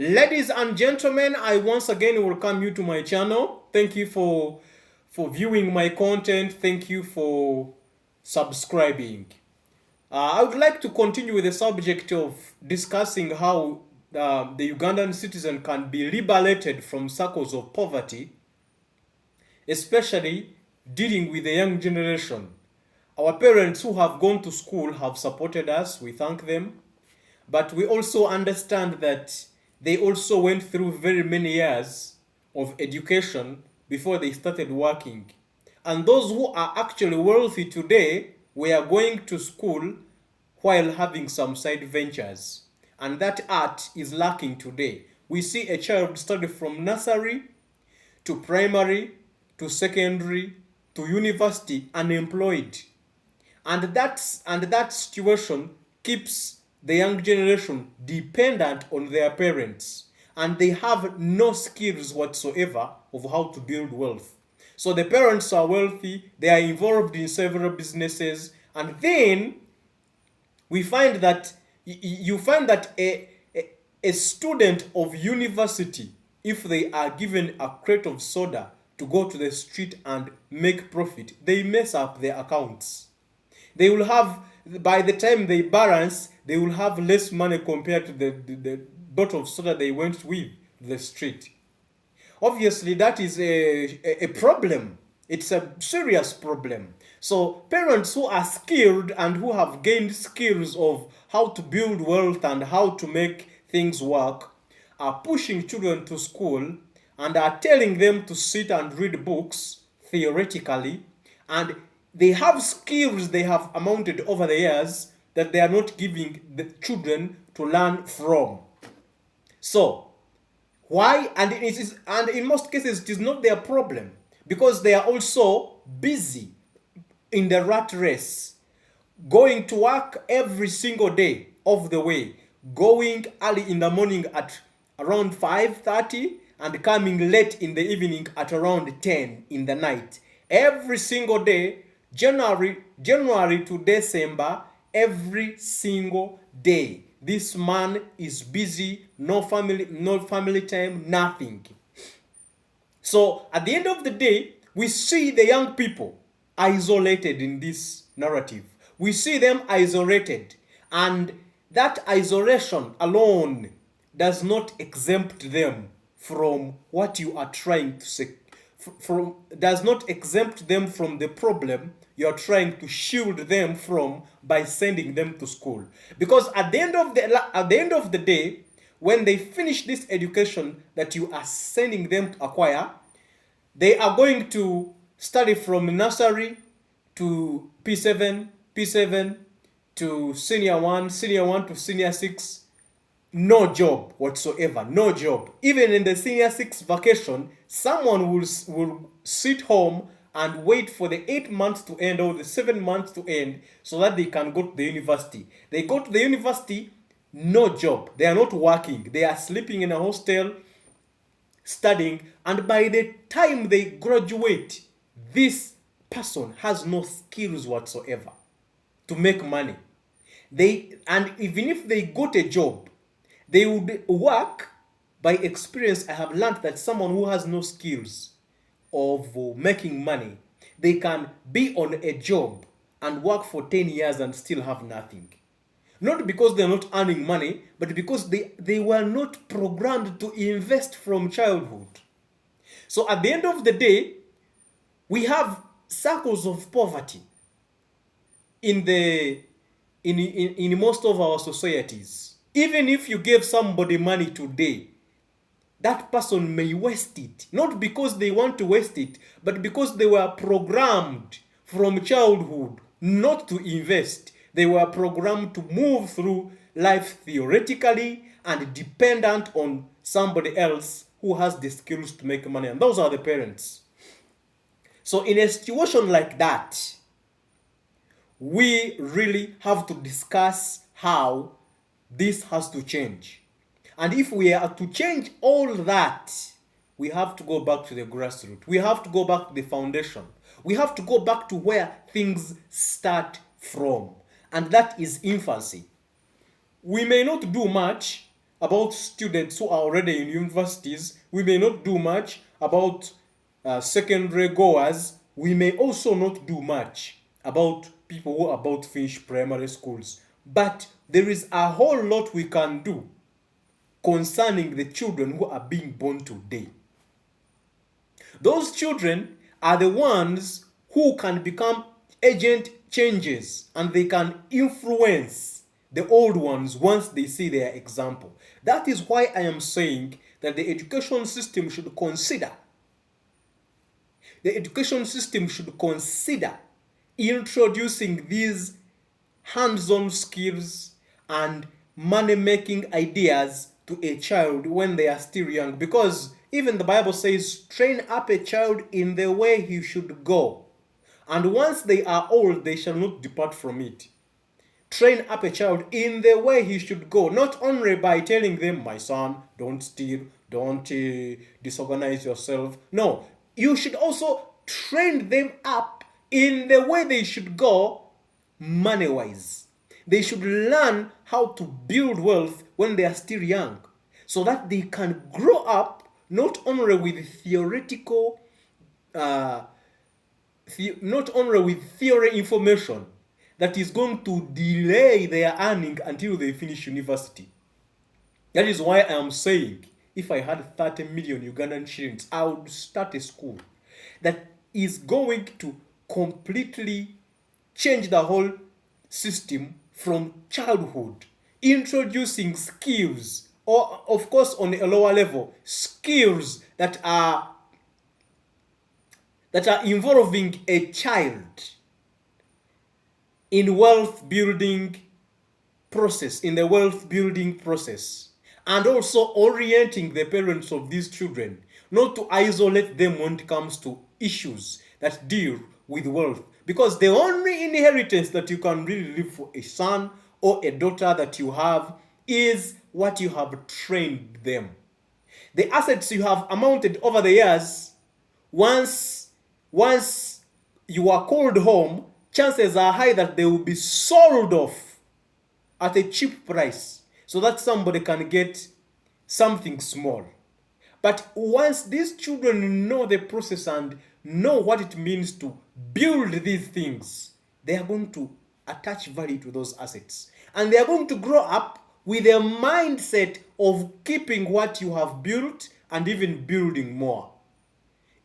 Ladies and gentlemen, I once again welcome you to my channel. Thank you for viewing my content. Thank you for subscribing. I would like to continue with the subject of discussing how the Ugandan citizen can be liberated from circles of poverty, especially dealing with the young generation. Our parents who have gone to school have supported us. We thank them. But we also understand that they also went through very many years of education before they started working. And those who are actually wealthy today were going to school while having some side ventures. And that art is lacking today. We see a child study from nursery to primary to secondary to university unemployed. And that situation keeps the young generation dependent on their parents, and they have no skills whatsoever of how to build wealth. So the parents are wealthy, they are involved in several businesses, and then we find that you find that a student of university, if they are given a crate of soda to go to the street and make profit, they mess up their accounts. They will have, by the time they balance, they will have less money compared to the bottle of soda they went with the street. Obviously, that is a problem. It's a serious problem. So parents who are skilled and who have gained skills of how to build wealth and how to make things work are pushing children to school and are telling them to sit and read books theoretically, and they have skills they have amounted over the years that they are not giving the children to learn from. So why? And in most cases it is not their problem, because they are also busy in the rat race, going to work every single day of the way, going early in the morning at around 5:30 and coming late in the evening at around 10 in the night. Every single day, January to December, every single day. This man is busy, no family time, nothing. So at the end of the day, we see the young people isolated in this narrative. We see them isolated, and that isolation alone does not exempt them from what you are trying to say, does not exempt them from the problem you are trying to shield them from by sending them to school. Because at the end of the day, when they finish this education that you are sending them to acquire, they are going to study from nursery to P7 to senior 1 to senior 6. No job whatsoever, no job. Even in the senior 6 vacation, someone will sit home and wait for the 8 months to end or the 7 months to end so that they can go to the university. They go to the university, no job. They are not working. They are sleeping in a hostel, studying, and by the time they graduate, this person has no skills whatsoever to make money. And even if they got a job, they would work by experience. I have learned that someone who has no skills of making money, they can be on a job and work for 10 years and still have nothing. Not because they're not earning money, but because they were not programmed to invest from childhood. So at the end of the day, we have circles of poverty in most of our societies. Even if you gave somebody money today, that person may waste it, not because they want to waste it, but because they were programmed from childhood not to invest. They were programmed to move through life theoretically and dependent on somebody else who has the skills to make money, and those are the parents. So in a situation like that, we really have to discuss how this has to change. And if we are to change all that, we have to go back to the grassroots. We have to go back to the foundation. We have to go back to where things start from. And that is infancy. We may not do much, about students who are already in universities. We may not do much about secondary goers. We may also not do much about people who are about to finish primary schools. But there is a whole lot we can do concerning the children who are being born today. Those children are the ones who can become agent changes, and they can influence the old ones once they see their example. That is why I am saying that the education system should consider introducing these hands-on skills and money-making ideas to a child when they are still young, because even the Bible says, train up a child in the way he should go, and once they are old they shall not depart from it. Train up a child in the way he should go, not only by telling them, my son, don't steal, don't disorganize yourself. No, you should also train them up in the way they should go money-wise. They should learn how to build wealth when they are still young, so that they can grow up not only with theoretical, not only with theory information that is going to delay their earning until they finish university. That is why I am saying, if I had 30 million Ugandan shillings, I would start a school that is going to completely change the whole system from childhood, introducing skills, or of course on a lower level, skills that are involving a child in the wealth building process, and also orienting the parents of these children not to isolate them when it comes to issues that deal with wealth, because the only inheritance that you can really leave for a son or a daughter that you have is what you have trained them. The assets you have amounted over the years, once you are called home, chances are high that they will be sold off at a cheap price so that somebody can get something small. But once these children know the process and know what it means to build these things, they are going to attach value to those assets. And they are going to grow up with a mindset of keeping what you have built and even building more.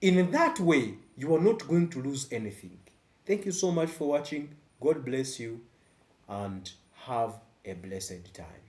In that way, you are not going to lose anything. Thank you so much for watching. God bless you and have a blessed time.